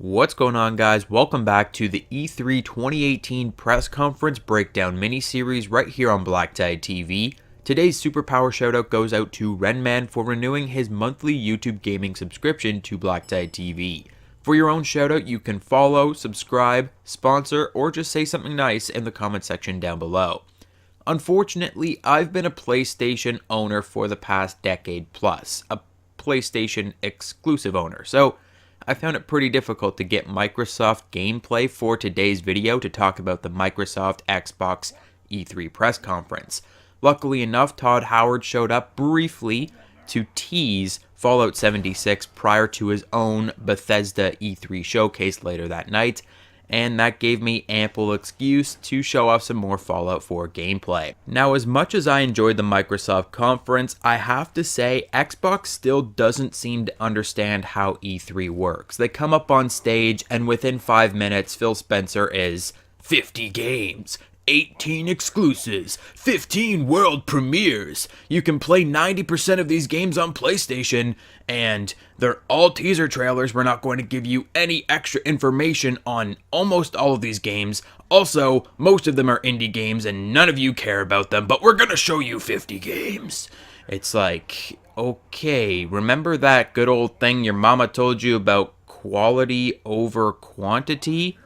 What's going on, guys? Welcome back to the E3 2018 press conference breakdown mini-series right here on BlackTideTV. Today's superpower shoutout goes out to Wren for renewing his monthly YouTube gaming subscription to BlackTideTV. For your own shoutout, you can follow, subscribe, sponsor, or just say something nice in the comment section down below. Unfortunately, I've been a PlayStation owner for the past decade plus, a PlayStation exclusive owner, so I found it pretty difficult to get Microsoft gameplay for today's video to talk about the Microsoft Xbox E3 press conference. Luckily enough, Todd Howard showed up briefly to tease Fallout 76 prior to his own Bethesda E3 showcase later that night, and that gave me ample excuse to show off some more Fallout 4 gameplay. Now, as much as I enjoyed the Microsoft conference, I have to say Xbox still doesn't seem to understand how E3 works. They come up on stage and within 5 minutes, Phil Spencer is 50 games, 18 exclusives, 15 world premieres. You can play 90% of these games on PlayStation, and they're all teaser trailers. We're not going to give you any extra information on almost all of these games. Also, most of them are indie games and none of you care about them, but we're gonna show you 50 games. It's like, okay, remember that good old thing your mama told you about quality over quantity?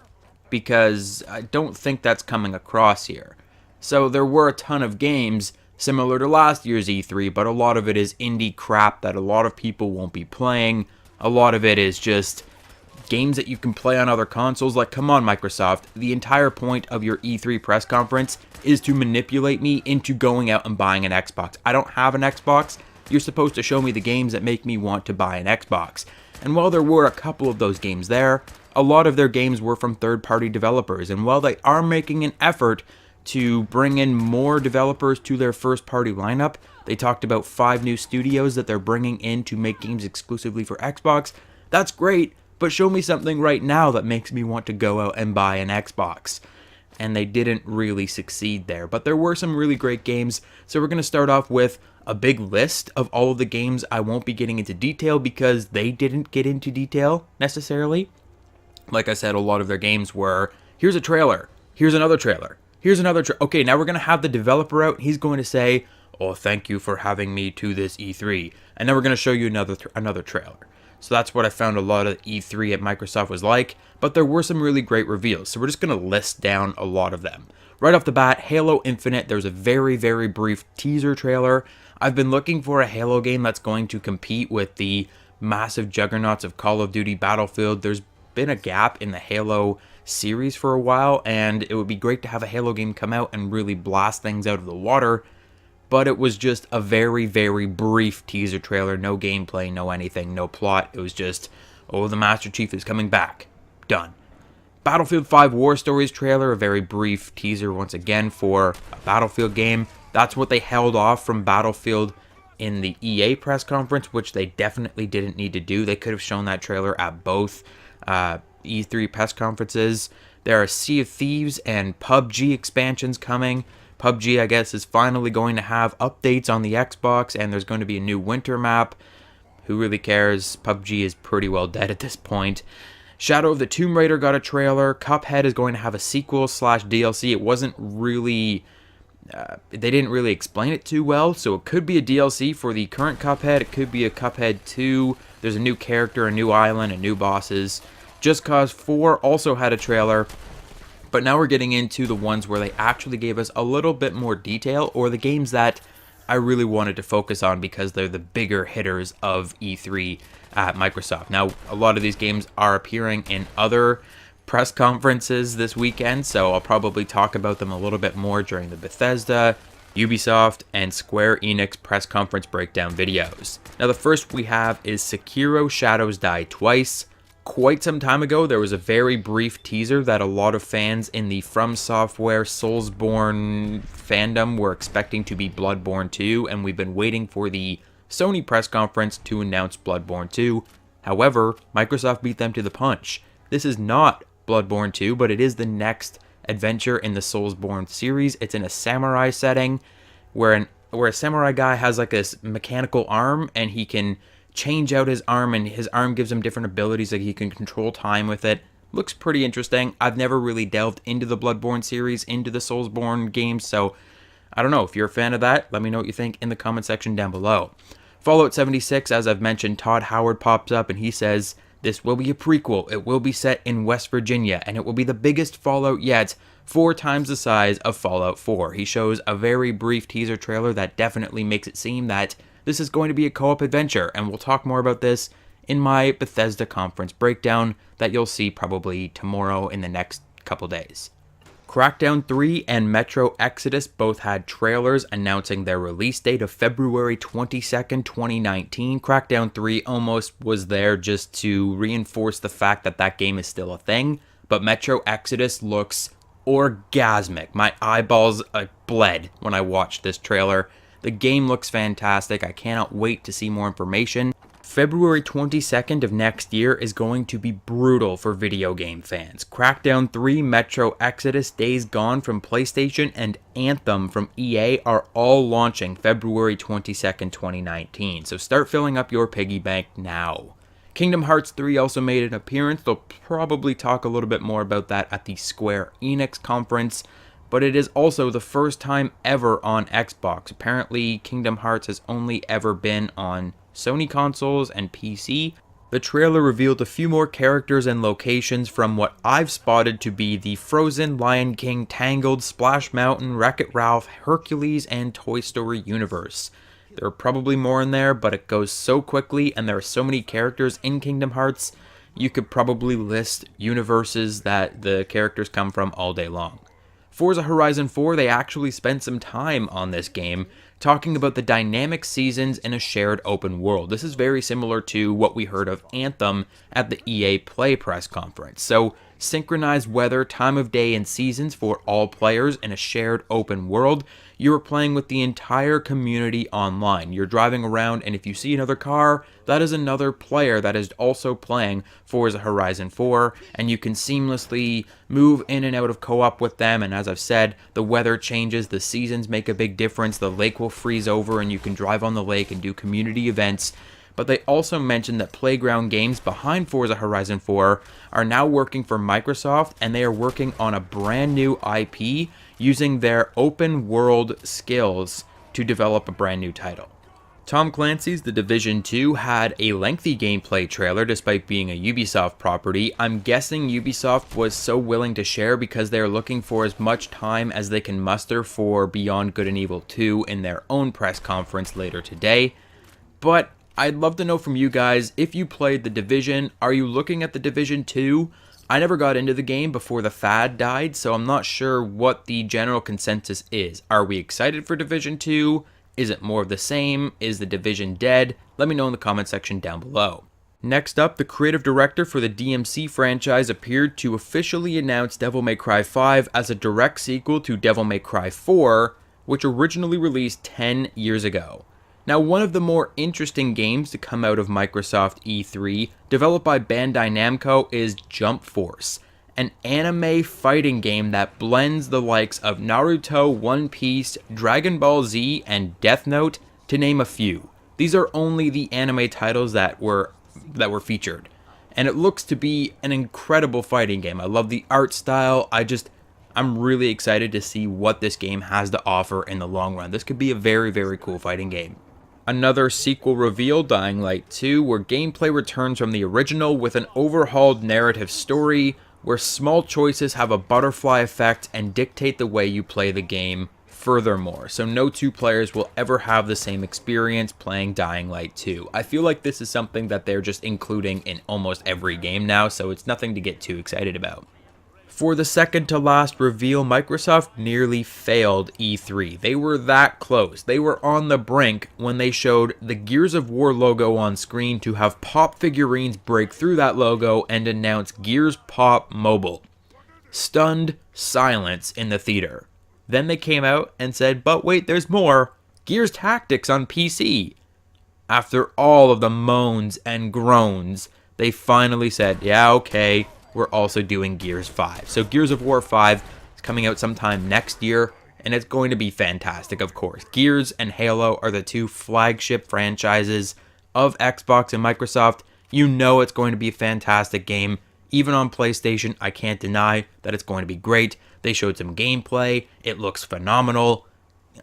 Because I don't think that's coming across here. So there were a ton of games similar to last year's E3, but a lot of it is indie crap that a lot of people won't be playing. A lot of it is just games that you can play on other consoles. Like, come on, Microsoft. The entire point of your E3 press conference is to manipulate me into going out and buying an Xbox. I don't have an Xbox. You're supposed to show me the games that make me want to buy an Xbox. And while there were a couple of those games there, a lot of their games were from third-party developers. And while they are making an effort to bring in more developers to their first-party lineup, they talked about 5 new studios that they're bringing in to make games exclusively for Xbox. That's great, but show me something right now that makes me want to go out and buy an Xbox. And they didn't really succeed there. But there were some really great games, so we're going to start off with a big list of all of the games. I won't be getting into detail because they didn't get into detail necessarily. Like I said, a lot of their games were, here's a trailer, here's another trailer, here's another okay, now we're going to have the developer out, he's going to say, oh, thank you for having me to this E3, and then we're going to show you another trailer. So that's what I found a lot of E3 at Microsoft was like, but there were some really great reveals, so we're just going to list down a lot of them. Right off the bat, Halo Infinite, there's a very, very brief teaser trailer. I've been looking for a Halo game that's going to compete with the massive juggernauts of Call of Duty, Battlefield. There's been a gap in the Halo series for a while, and it would be great to have a Halo game come out and really blast things out of the water, but it was just a very, very brief teaser trailer. No gameplay, no anything, no plot. It was just, oh, the Master Chief is coming back. Done. Battlefield 5 War Stories trailer, a very brief teaser once again for a Battlefield game. That's what they held off from Battlefield in the EA press conference, which they definitely didn't need to do. They could have shown that trailer at both E3 press conferences. There are Sea of Thieves and PUBG expansions coming. PUBG, I guess, is finally going to have updates on the Xbox, and there's going to be a new winter map. Who really cares? PUBG is pretty well dead at this point. Shadow of the Tomb Raider got a trailer. Cuphead is going to have a sequel / DLC. It wasn't really they didn't really explain it too well, so it could be a DLC for the current Cuphead. It could be a Cuphead 2. There's a new character, a new island, and new bosses. Just Cause 4 also had a trailer, but now we're getting into the ones where they actually gave us a little bit more detail, or the games that I really wanted to focus on because they're the bigger hitters of E3 at Microsoft. Now, a lot of these games are appearing in other press conferences this weekend, so I'll probably talk about them a little bit more during the Bethesda, Ubisoft, and Square Enix press conference breakdown videos. Now, the first we have is Sekiro Shadows Die Twice. Quite some time ago, there was a very brief teaser that a lot of fans in the From Software Soulsborne fandom were expecting to be Bloodborne 2, and we've been waiting for the Sony press conference to announce Bloodborne 2. However, Microsoft beat them to the punch. This is not Bloodborne 2, but it is the next adventure in the Soulsborne series. It's in a samurai setting where a samurai guy has like this mechanical arm and he can change out his arm, and his arm gives him different abilities, like he can control time with it. Looks pretty interesting. I've never really delved into the Bloodborne series, into the Soulsborne games, so I don't know. If you're a fan of that, let me know what you think in the comment section down below. Fallout 76, as I've mentioned, Todd Howard pops up and he says, "This will be a prequel. It will be set in West Virginia, and it will be the biggest Fallout yet, 4 times the size of Fallout 4. He shows a very brief teaser trailer that definitely makes it seem that this is going to be a co-op adventure, and we'll talk more about this in my Bethesda conference breakdown that you'll see probably tomorrow in the next couple days. Crackdown 3 and Metro Exodus both had trailers announcing their release date of February 22nd, 2019. Crackdown 3 almost was there just to reinforce the fact that that game is still a thing, but Metro Exodus looks orgasmic. My eyeballs bled when I watched this trailer. The game looks fantastic. I cannot wait to see more information. February 22nd of next year is going to be brutal for video game fans. Crackdown 3, Metro Exodus, Days Gone from PlayStation, and Anthem from EA are all launching February 22nd, 2019. So start filling up your piggy bank now. Kingdom Hearts 3 also made an appearance. They'll probably talk a little bit more about that at the Square Enix conference, but it is also the first time ever on Xbox. Apparently, Kingdom Hearts has only ever been on Sony consoles and PC. The trailer revealed a few more characters and locations from what I've spotted to be the Frozen, Lion King, Tangled, Splash Mountain, Wreck-It Ralph, Hercules, and Toy Story universe. There are probably more in there, but it goes so quickly and there are so many characters in Kingdom Hearts, you could probably list universes that the characters come from all day long. Forza Horizon 4, they actually spent some time on this game talking about the dynamic seasons in a shared open world. This is very similar to what we heard of Anthem at the EA Play press conference. So, synchronized weather, time of day, and seasons for all players in a shared open world. You're playing with the entire community online. You're driving around, and if you see another car, that is another player that is also playing Forza Horizon 4, and you can seamlessly move in and out of co-op with them. And as I've said, the weather changes, the seasons make a big difference. The lake will freeze over, and you can drive on the lake and do community events. But they also mentioned that Playground Games behind Forza Horizon 4 are now working for Microsoft, and they are working on a brand new IP using their open world skills to develop a brand new title. Tom Clancy's The Division 2 had a lengthy gameplay trailer despite being a Ubisoft property. I'm guessing Ubisoft was so willing to share because they're looking for as much time as they can muster for Beyond Good and Evil 2 in their own press conference later today. But I'd love to know from you guys, if you played The Division, are you looking at The Division 2? I never got into the game before the fad died, so I'm not sure what the general consensus is. Are we excited for Division 2? Is it more of the same? Is The Division dead? Let me know in the comment section down below. Next up, the creative director for the DMC franchise appeared to officially announce Devil May Cry 5 as a direct sequel to Devil May Cry 4, which originally released 10 years ago. Now, one of the more interesting games to come out of Microsoft E3, developed by Bandai Namco, is Jump Force, an anime fighting game that blends the likes of Naruto, One Piece, Dragon Ball Z, and Death Note, to name a few. These are only the anime titles that were featured, and it looks to be an incredible fighting game. I love the art style. I'm really excited to see what this game has to offer in the long run. This could be a very, very cool fighting game. Another sequel reveal, Dying Light 2, where gameplay returns from the original with an overhauled narrative story, where small choices have a butterfly effect and dictate the way you play the game furthermore. So no two players will ever have the same experience playing Dying Light 2. I feel like this is something that they're just including in almost every game now, so it's nothing to get too excited about. For the second to last reveal, Microsoft nearly failed E3. They were that close. They were on the brink when they showed the Gears of War logo on screen to have pop figurines break through that logo and announce Gears Pop Mobile. Stunned silence in the theater. Then they came out and said, but wait, there's more. Gears Tactics on PC. After all of the moans and groans, they finally said, yeah, okay, we're also doing Gears 5. So Gears of War 5 is coming out sometime next year, and it's going to be fantastic, of course. Gears and Halo are the two flagship franchises of Xbox and Microsoft, you know it's going to be a fantastic game. Even on PlayStation, I can't deny that it's going to be great. They showed some gameplay. It looks phenomenal.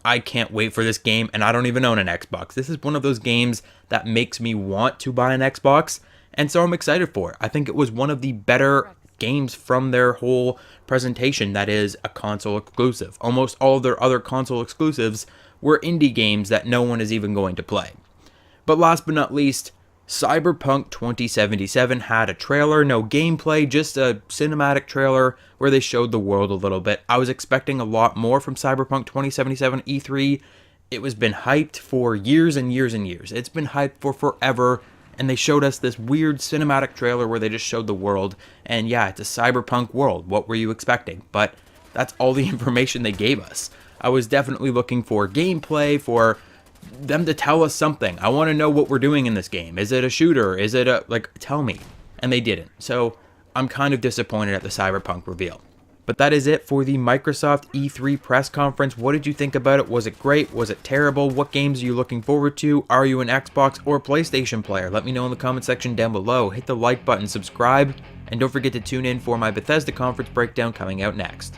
I can't wait for this game, and I don't even own an Xbox. This is one of those games that makes me want to buy an Xbox, and so I'm excited for it. I think it was one of the better games from their whole presentation that is a console exclusive. Almost all of their other console exclusives were indie games that no one is even going to play. But last but not least, Cyberpunk 2077 had a trailer, no gameplay, just a cinematic trailer where they showed the world a little bit. I was expecting a lot more from Cyberpunk 2077 E3. It was been hyped for years and years and years. It's been hyped for forever, and they showed us this weird cinematic trailer where they just showed the world. And yeah, it's a cyberpunk world. What were you expecting? But that's all the information they gave us. I was definitely looking for gameplay, for them to tell us something. I want to know what we're doing in this game. Is it a shooter? Is it a, tell me. And they didn't. So I'm kind of disappointed at the Cyberpunk reveal. But that is it for the Microsoft E3 press conference. What did you think about it? Was it great? Was it terrible? What games are you looking forward to? Are you an Xbox or PlayStation player? Let me know in the comment section down below. Hit the like button, subscribe, and don't forget to tune in for my Bethesda conference breakdown coming out next.